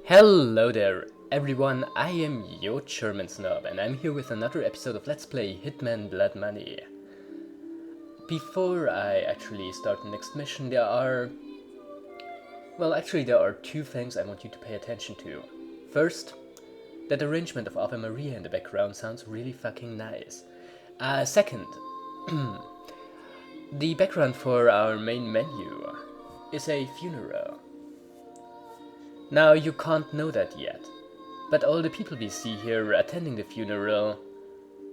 Hello there, everyone. I am your German snob, and I'm here with another episode of Let's Play Hitman Blood Money. Before I actually start the next mission, there are two things I want you to pay attention to. First, that arrangement of Ave Maria in the background sounds really fucking nice. Second, the background for our main menu is a funeral. Now, you can't know that yet, but all the people we see here attending the funeral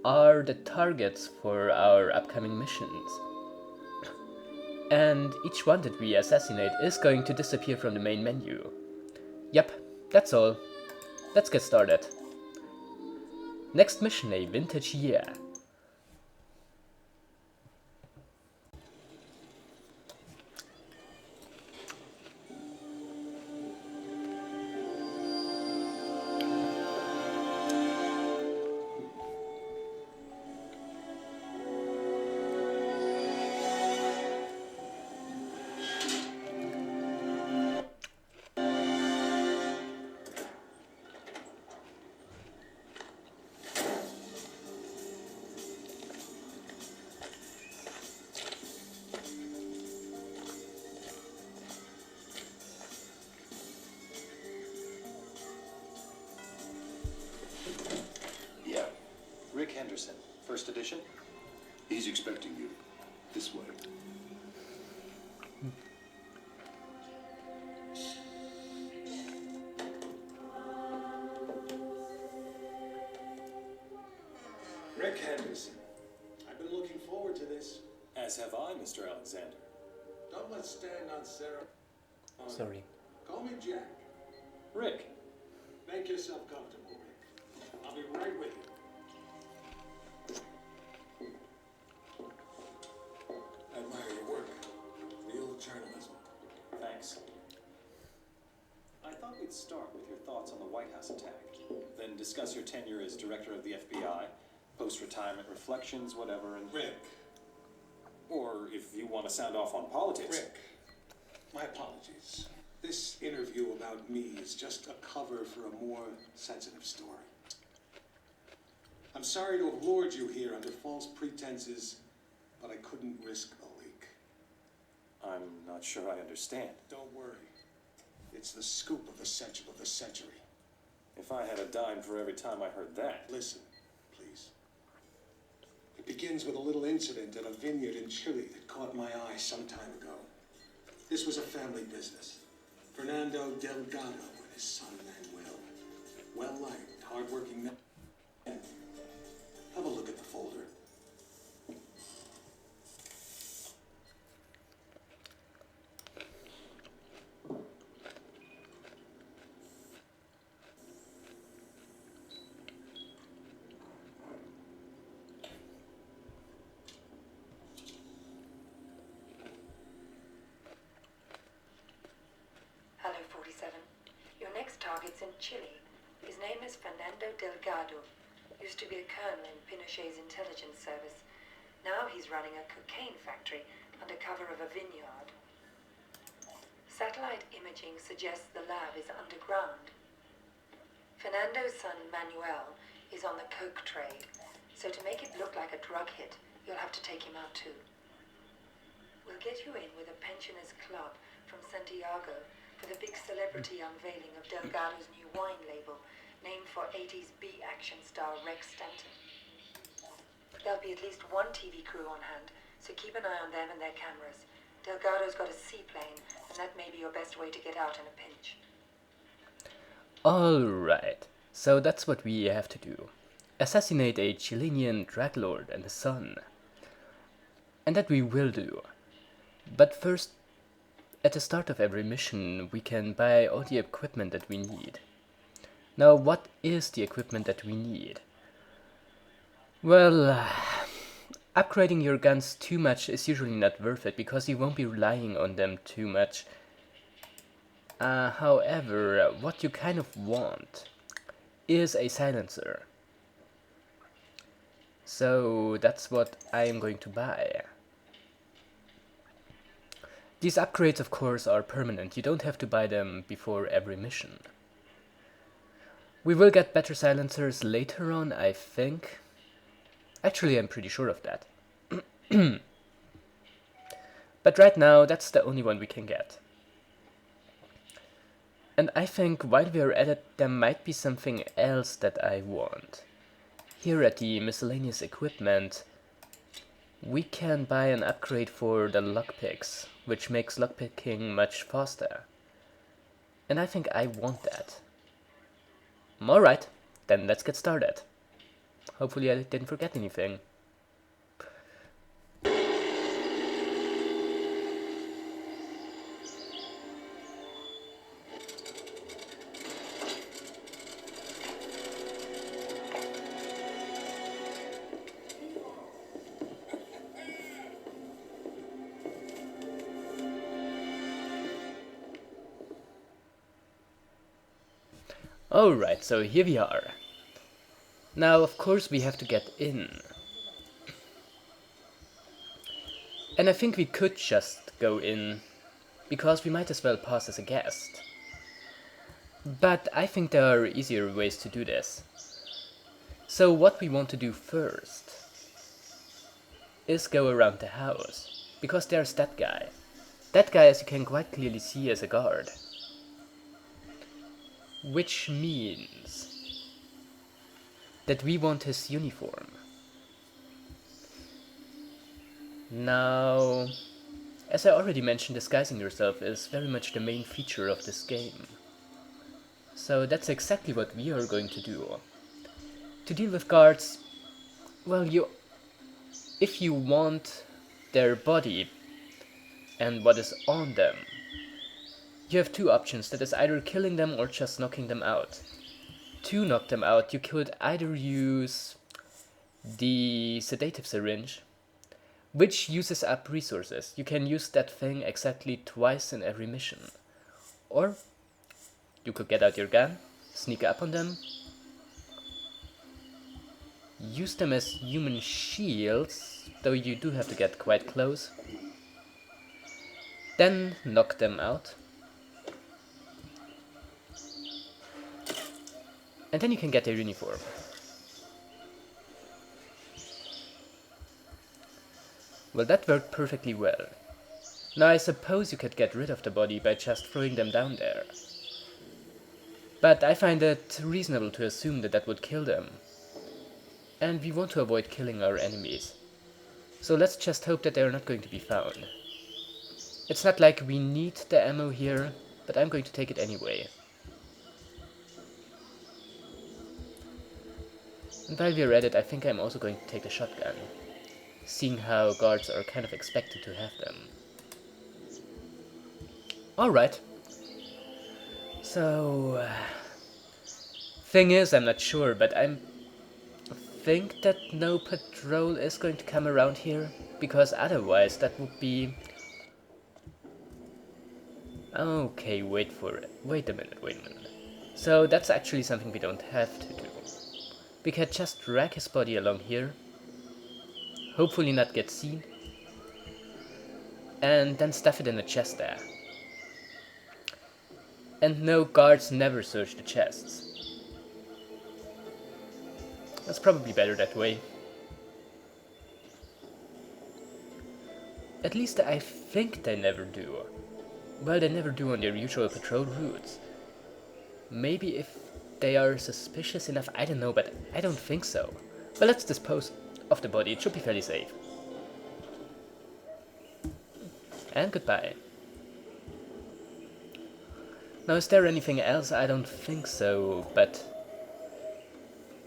are the targets for our upcoming missions. And each one that we assassinate is going to disappear from the main menu. Yep, that's all. Let's get started. Next mission, a vintage year. Rick Henderson, first edition. He's expecting you. This way. Rick Henderson. I've been looking forward to this. As have I, Mr. Alexander. Don't let's stand on Sarah. Sorry. Call me Jack. Rick. Make yourself comfortable, Rick. I'll be right with you. I admire your work. Real journalism. Thanks. I thought we'd start with your thoughts on the White House attack, then discuss your tenure as director of the FBI, post-retirement reflections, whatever, and... Rick. Or if you want to sound off on politics. Rick. My apologies. This interview about me is just a cover for a more sensitive story. I'm sorry to have lured you here under false pretenses, but I couldn't risk a leak. I'm not sure I understand. Don't worry. It's the scoop of the century. If I had a dime for every time I heard that. Listen, please. It begins with a little incident at a vineyard in Chile that caught my eye some time ago. This was a family business. Fernando Delgado and his son Manuel. Well-liked, hard-working men. Have a look at the folder. Hello, 47. Your next target's in Chile. His name is Fernando Delgado. Used to be a colonel in Pinochet's intelligence service. Now he's running a cocaine factory under cover of a vineyard. Satellite imaging suggests the lab is underground. Fernando's son Manuel is on the coke trade, so to make it look like a drug hit, you'll have to take him out too. We'll get you in with a pensioners club from Santiago for the big celebrity unveiling of Delgado's new wine label, named for 80s B-action star Rex Stanton. There'll be at least one TV crew on hand, so keep an eye on them and their cameras. Delgado's got a seaplane, and that may be your best way to get out in a pinch. Alright, so that's what we have to do. Assassinate a Chilean drug lord and his son. And that we will do. But first, at the start of every mission, we can buy all the equipment that we need. Now, what is the equipment that we need? Well, upgrading your guns too much is usually not worth it, because you won't be relying on them too much. However, what you kind of want is a silencer. So that's what I am going to buy. These upgrades, of course, are permanent. You don't have to buy them before every mission. We will get better silencers later on, I think. Actually, I'm pretty sure of that. But right now, that's the only one we can get. And I think while we are at it, there might be something else that I want. Here at the miscellaneous equipment, we can buy an upgrade for the lockpicks, which makes lockpicking much faster. And I think I want that. Alright, then let's get started. Hopefully I didn't forget anything. Alright, so here we are. Now, of course, we have to get in. And I think we could just go in, because we might as well pass as a guest. But I think there are easier ways to do this. So what we want to do first is go around the house, because there's that guy. That guy, as you can quite clearly see, is a guard. Which means that we want his uniform. Now, as I already mentioned, disguising yourself is very much the main feature of this game. So that's exactly what we are going to do. To deal with guards, well, if you want their body and what is on them, you have two options, that is either killing them or just knocking them out. To knock them out, you could either use the sedative syringe, which uses up resources. You can use that thing exactly twice in every mission. Or you could get out your gun, sneak up on them, use them as human shields, though you do have to get quite close, then knock them out. And then you can get their uniform. Well, that worked perfectly well. Now I suppose you could get rid of the body by just throwing them down there. But I find it reasonable to assume that that would kill them. And we want to avoid killing our enemies. So let's just hope that they are not going to be found. It's not like we need the ammo here, but I'm going to take it anyway. And while we're at it, I think I'm also going to take the shotgun, seeing how guards are kind of expected to have them. Alright. So, thing is, I'm not sure, but I think that no patrol is going to come around here, because otherwise that would be... Okay, wait a minute. So that's actually something we don't have to do. We can just drag his body along here, hopefully not get seen, and then stuff it in the chest there. And no, guards never search the chests. That's probably better that way. At least I think they never do. Well, they never do on their usual patrol routes. Maybe if they are suspicious enough, I don't know, but I don't think so. But let's dispose of the body, it should be fairly safe. And goodbye. Now, is there anything else? I don't think so, but...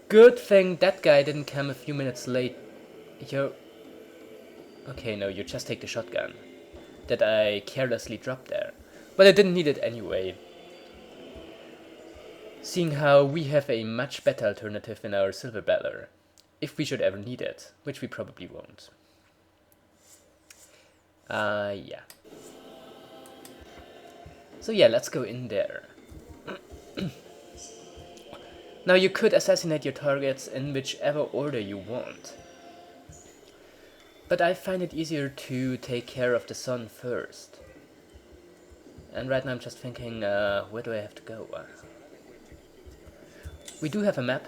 Good thing that guy didn't come a few minutes late. Okay, no, you just take the shotgun that I carelessly dropped there. But I didn't need it anyway. Seeing how we have a much better alternative in our Silver Baller, if we should ever need it, which we probably won't. Yeah. So yeah, let's go in there. Now you could assassinate your targets in whichever order you want. But I find it easier to take care of the sun first. And right now I'm just thinking, where do I have to go? We do have a map.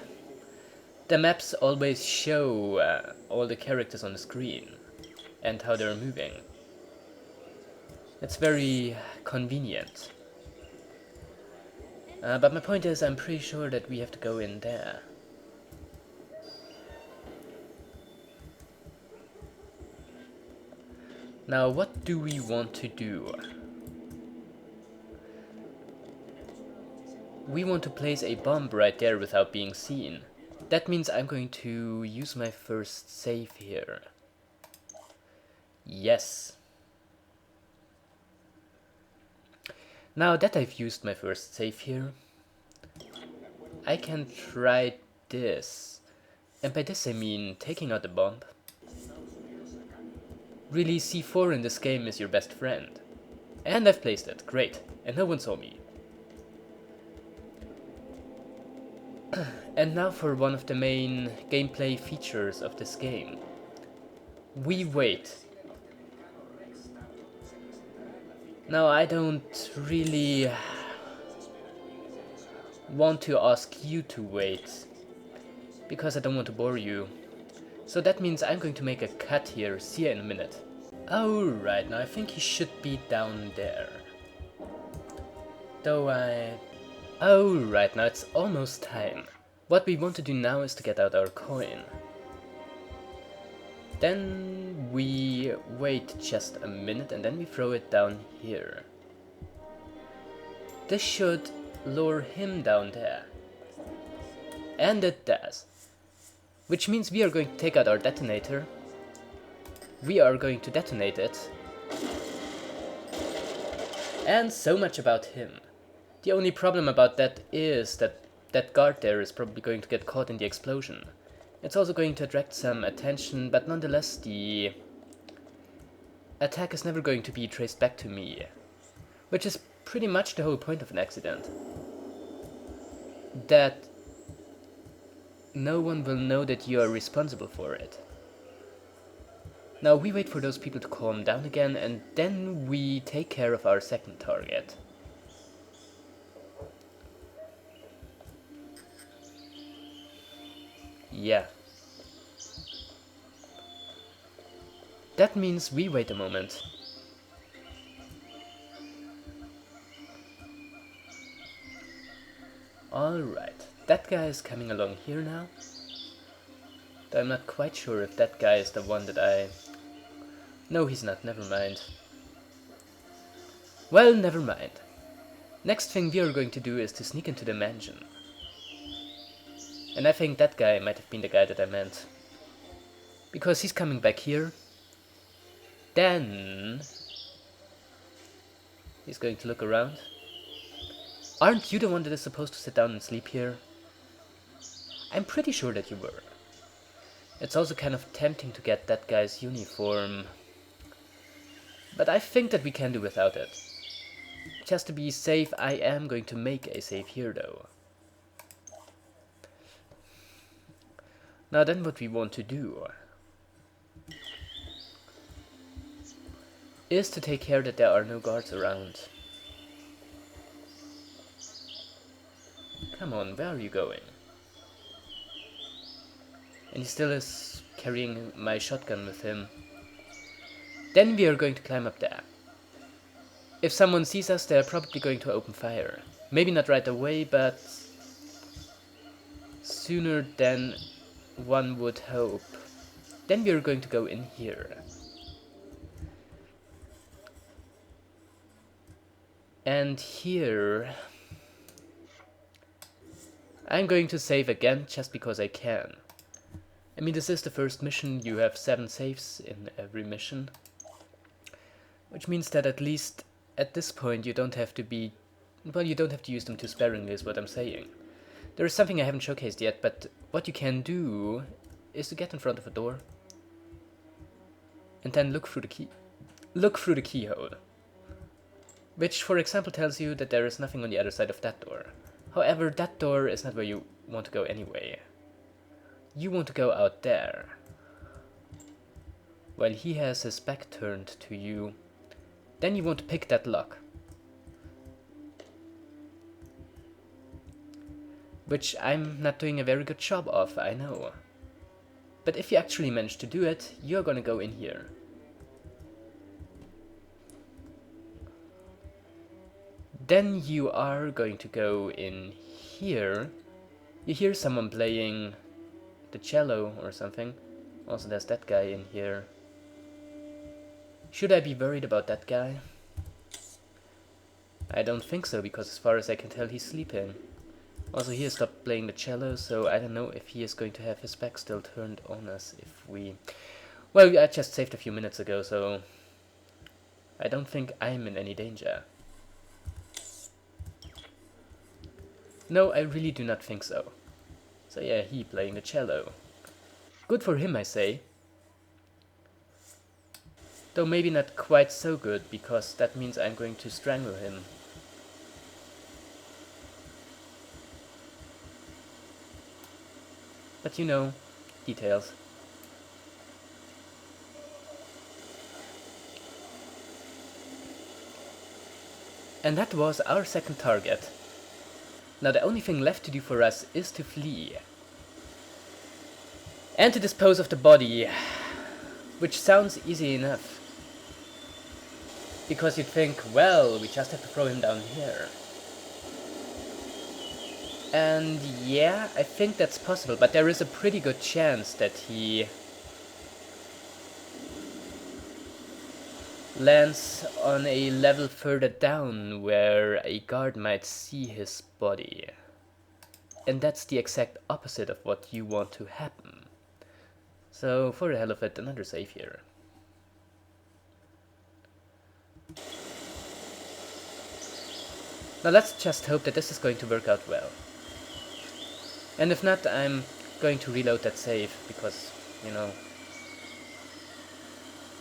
The maps always show all the characters on the screen and how they're moving. It's very convenient. But my point is, I'm pretty sure that we have to go in there. Now, what do we want to do? We want to place a bomb right there without being seen. That means I'm going to use my first save here. Yes. Now that I've used my first save here, I can try this. And by this I mean taking out the bomb. Really, C4 in this game is your best friend. And I've placed it, great, and no one saw me. And now for one of the main gameplay features of this game. We wait. Now I don't really want to ask you to wait, because I don't want to bore you. So that means I'm going to make a cut here, see you in a minute. Alright, now I think he should be down there. Alright, now it's almost time. What we want to do now is to get out our coin. Then we wait just a minute and then we throw it down here. This should lure him down there. And it does. Which means we are going to take out our detonator. We are going to detonate it. And so much about him. The only problem about that is that that guard there is probably going to get caught in the explosion. It's also going to attract some attention, but nonetheless the attack is never going to be traced back to me. Which is pretty much the whole point of an accident. That no one will know that you are responsible for it. Now we wait for those people to calm down again and then we take care of our second target. Yeah. That means we wait a moment. Alright, that guy is coming along here now. Though I'm not quite sure if that guy is the one that I... No, he's not, never mind. Well, never mind. Next thing we are going to do is to sneak into the mansion. And I think that guy might have been the guy that I meant. Because he's coming back here. Then... he's going to look around. Aren't you the one that is supposed to sit down and sleep here? I'm pretty sure that you were. It's also kind of tempting to get that guy's uniform. But I think that we can do without it. Just to be safe, I am going to make a save here though. Now then what we want to do is to take care that there are no guards around. Come on, where are you going? And he still is carrying my shotgun with him. Then we are going to climb up there. If someone sees us, they're probably going to open fire. Maybe not right away, but sooner than one would hope. Then we are going to go in here. And here... I'm going to save again, just because I can. I mean, this is the first mission, you have 7 saves in every mission. Which means that at least at this point you don't have to be... well, you don't have to use them too sparingly is what I'm saying. There is something I haven't showcased yet, but what you can do is to get in front of a door. And then look through the keyhole. Which, for example, tells you that there is nothing on the other side of that door. However, that door is not where you want to go anyway. You want to go out there. While he has his back turned to you, then you want to pick that lock. which I'm not doing a very good job of, I know. But if you actually manage to do it, you're gonna go in here. Then you are going to go in here. You hear someone playing the cello or something. Also there's that guy in here. Should I be worried about that guy? I don't think so, because as far as I can tell he's sleeping. Also he has stopped playing the cello, so I don't know if he is going to have his back still turned on us if we... Well, I just saved a few minutes ago, so I don't think I'm in any danger. No, I really do not think so. So yeah, he playing the cello. Good for him, I say. Though maybe not quite so good, because that means I'm going to strangle him. But you know, details. And that was our second target. Now the only thing left to do for us is to flee. And to dispose of the body. Which sounds easy enough. Because you'd think, well, we just have to throw him down here. And yeah, I think that's possible, but there is a pretty good chance that he lands on a level further down where a guard might see his body. And that's the exact opposite of what you want to happen. So for the hell of it, another save here. Now let's just hope that this is going to work out well. And if not, I'm going to reload that save, because, you know...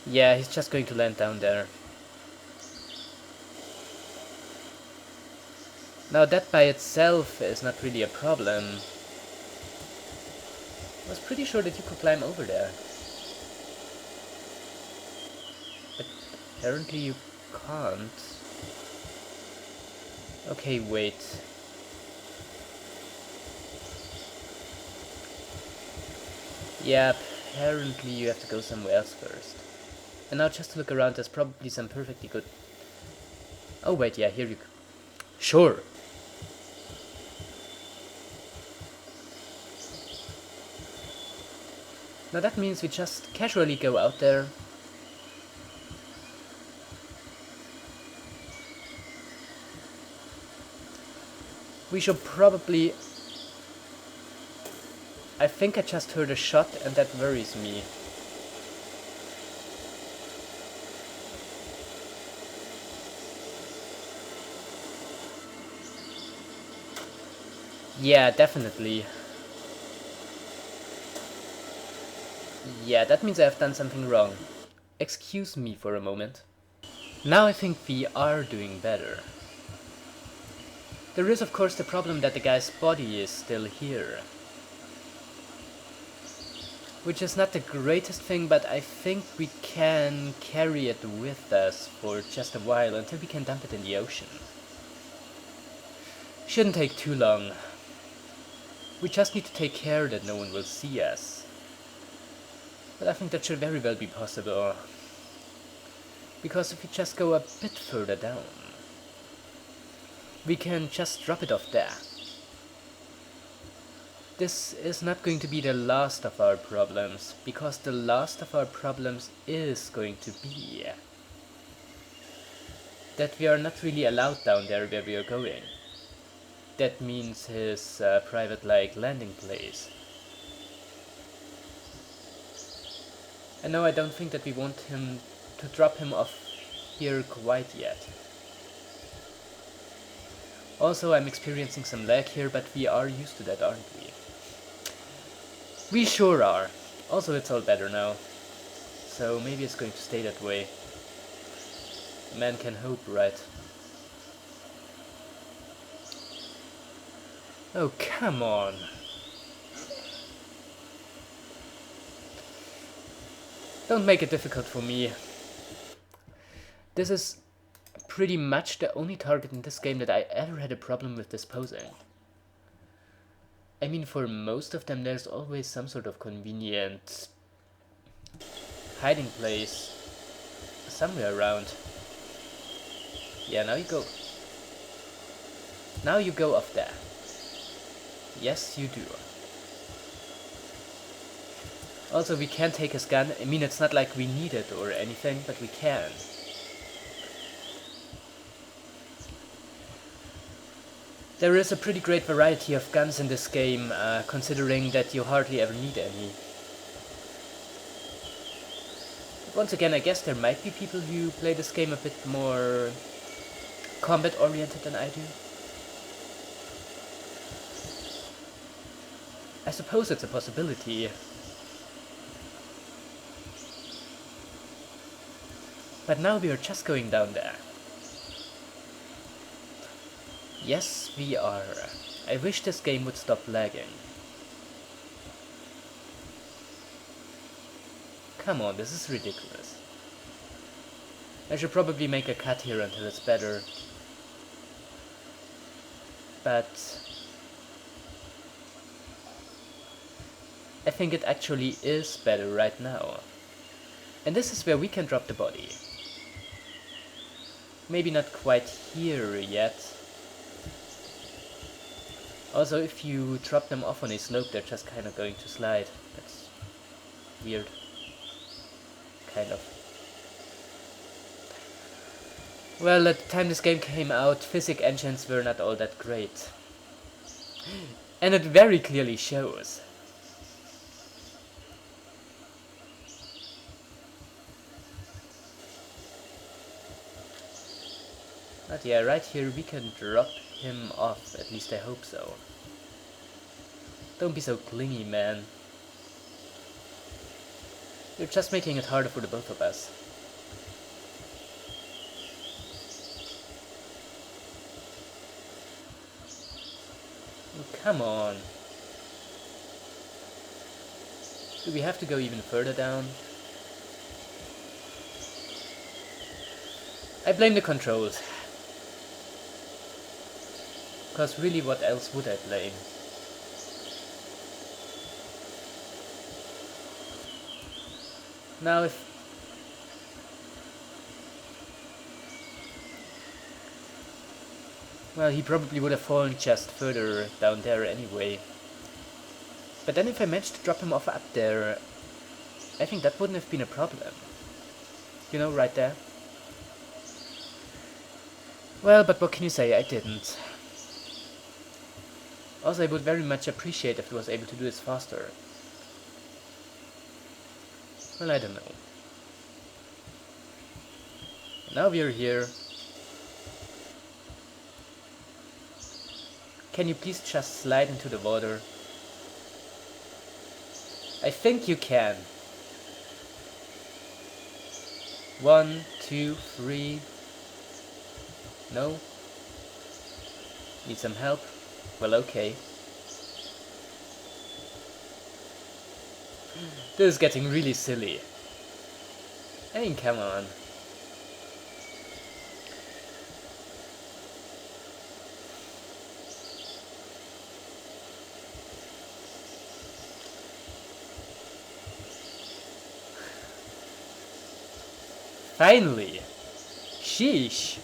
Yeah, he's just going to land down there. Now that by itself is not really a problem. I was pretty sure that you could climb over there. But apparently you can't. Okay, wait. Yeah, apparently you have to go somewhere else first. And now just to look around, there's probably some perfectly good... Oh wait, yeah, here you go. Sure! Now that means we just casually go out there. We should probably... I think I just heard a shot and that worries me. Yeah, definitely. Yeah, that means I have done something wrong. Excuse me for a moment. Now I think we are doing better. There is of course the problem that the guy's body is still here. Which is not the greatest thing, but I think we can carry it with us for just a while until we can dump it in the ocean. Shouldn't take too long. We just need to take care that no one will see us. But I think that should very well be possible. Because if we just go a bit further down, we can just drop it off there. This is not going to be the last of our problems, because the last of our problems is going to be that we are not really allowed down there where we are going. That means his private landing place. And no, I don't think that we want him to drop him off here quite yet. Also, I'm experiencing some lag here, but we are used to that, aren't we? We sure are. Also, it's all better now. So maybe it's going to stay that way. Man can hope, right? Oh, come on. Don't make it difficult for me. This is pretty much the only target in this game that I ever had a problem with disposing. I mean, for most of them, there's always some sort of convenient hiding place somewhere around. Yeah, now you go. Now you go off there. Yes, you do. Also, we can take his gun. I mean, it's not like we need it or anything, but we can. There is a pretty great variety of guns in this game, considering that you hardly ever need any. But once again, I guess there might be people who play this game a bit more combat oriented than I do. I suppose it's a possibility. But now we are just going down there. Yes, we are. I wish this game would stop lagging. Come on, this is ridiculous. I should probably make a cut here until it's better. But I think it actually is better right now. And this is where we can drop the body. Maybe not quite here yet. Also, if you drop them off on a slope, they're just kind of going to slide. That's weird. Kind of. Well, at the time this game came out, physics engines were not all that great. And it very clearly shows. But yeah, right here we can drop him off, at least I hope so. Don't be so clingy, man. You're just making it harder for the both of us. Oh, come on. Do we have to go even further down? I blame the controls. Because really, what else would I blame? Now if... Well, he probably would have fallen just further down there anyway. But then if I managed to drop him off up there, I think that wouldn't have been a problem. You know, right there. Well, but what can you say, I didn't. Also, I would very much appreciate if I was able to do this faster. Well, I don't know. Now we are here. Can you please just slide into the water? I think you can. 1, 2, 3. No? Need some help? Well, okay. This is getting really silly. I mean, come on. Finally! Sheesh!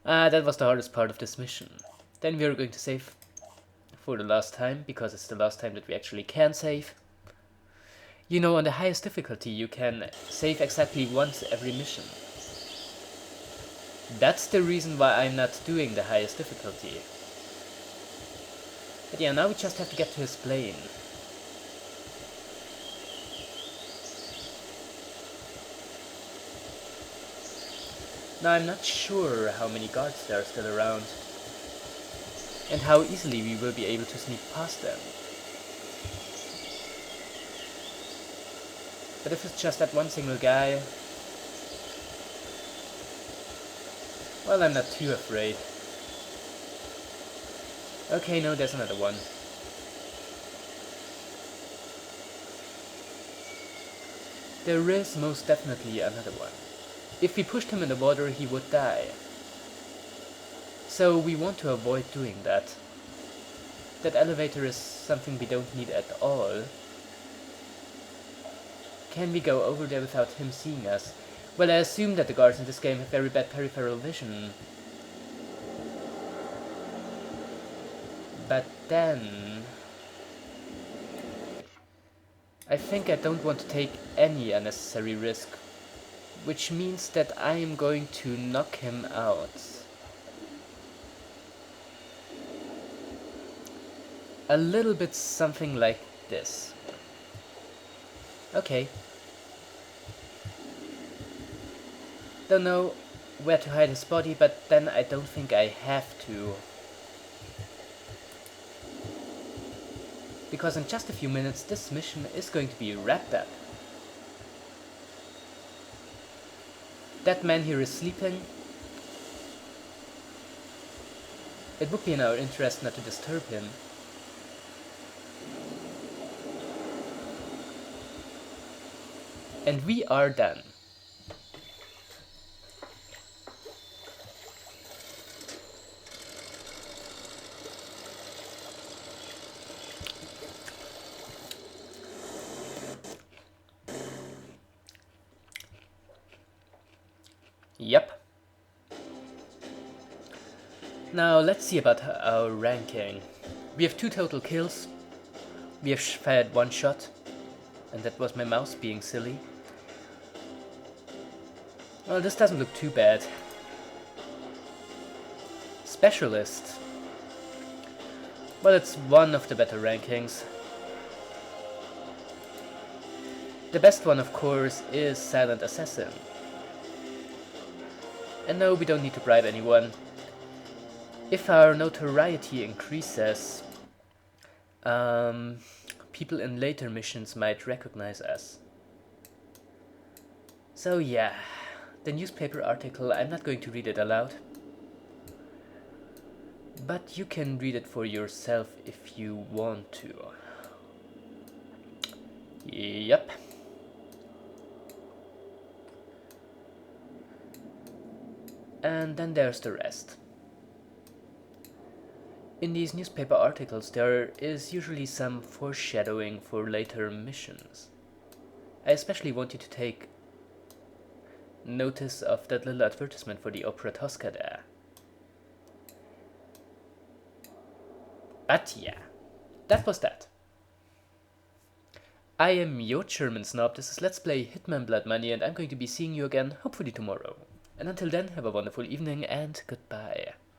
That was the hardest part of this mission. Then we are going to save for the last time, because it's the last time that we actually can save. You know, on the highest difficulty you can save exactly once every mission. That's the reason why I'm not doing the highest difficulty. But yeah, now we just have to get to his plane. Now I'm not sure how many guards there are still around, and how easily we will be able to sneak past them. But if it's just that one single guy, well, I'm not too afraid. Okay, no, there's another one. There is most definitely another one. If we pushed him in the water, he would die. So we want to avoid doing that. that elevator is something we don't need at all. Can we go over there without him seeing us? Well, I assume that the guards in this game have very bad peripheral vision. But then I think I don't want to take any unnecessary risk, which means that I am going to knock him out. A little bit something like this. Okay. Don't know where to hide his body, but then I don't think I have to. Because in just a few minutes this mission is going to be wrapped up. That man here is sleeping. It would be in our interest not to disturb him. And we are done. Yep. Now let's see about our ranking. We have 2 total kills. We have fired 1 shot. And that was my mouse being silly. Well, this doesn't look too bad. Specialist. Well, it's one of the better rankings. The best one, of course, is Silent Assassin. And no, we don't need to bribe anyone. If our notoriety increases, people in later missions might recognize us. So yeah, the newspaper article, I'm not going to read it aloud. But you can read it for yourself if you want to. Yep. And then there's the rest. In these newspaper articles there is usually some foreshadowing for later missions. I especially want you to take notice of that little advertisement for the Opera Tosca there. But yeah, that was that. I am your German snob, this is Let's Play Hitman Blood Money, and I'm going to be seeing you again hopefully tomorrow. And until then, have a wonderful evening and goodbye.